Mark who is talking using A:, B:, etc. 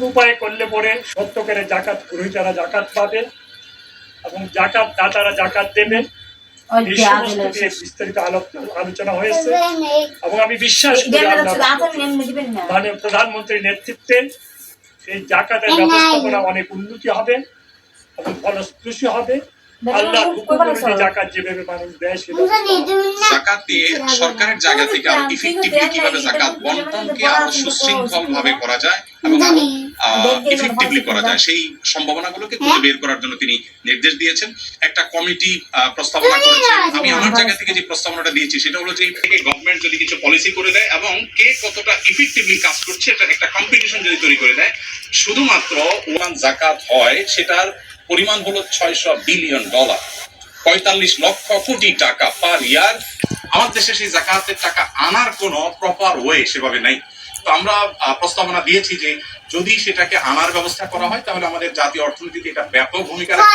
A: উপায় করলে পরে সত্যকারে জাকাত গ্রহীতারা জাকাত পাবে এবং জাকাত দাতারা জাকাত দেবে। এই সমস্ত নিয়ে বিস্তারিত আলোচনা হয়েছে এবং আমি বিশ্বাস করি মাননীয় প্রধানমন্ত্রীর নেতৃত্বে এই জাকাতের ব্যবস্থাপনা অনেক উন্নতি হবে এবং ফলপ্রসূ হবে। আল্লাহ হুকুম অনুযায়ী জাকাত যেভাবে মানুষ দেয়
B: জাকাত দিয়ে সরকারের জায়গা থেকে আরো ইফেক্টিভলি কিভাবে জাকাত বন্টনকে আরো সুশৃঙ্খল ভাবে করা যায় এবং ইফেক্টিভলি করা যায় সেই সম্ভাবনাগুলোকে খুঁজে বের করার জন্য তিনি নির্দেশ দিয়েছেন। একটা কমিটি প্রস্তাবনা করেছে। আমি আমার জায়গা থেকে যে প্রস্তাবনাটা দিয়েছি সেটা হলো যে থেকে গভর্নমেন্ট যদি কিছু পলিসি করে দেয় এবং কে কতটা ইফেক্টিভলি কাজ করছে এটা একটা কম্পিটিশন যদি তৈরি করে দেয়, শুধুমাত্র ওয়ান জাকাত হয় সেটার পরিমাণ হলো $600 বিলিয়ন, 45 লক্ষ কোটি টাকা পার ইয়ার। আমার দেশে সেই জাকাতের টাকা আনার কোনো প্রপার ওয়ে সেভাবে নাই। তো আমরা প্রস্তাবনা দিয়েছি যে যদি সেটাকে আনার ব্যবস্থা করা হয় তাহলে আমাদের জাতীয় অর্থনীতিতে এটা ব্যাপক ভূমিকা রাখবে।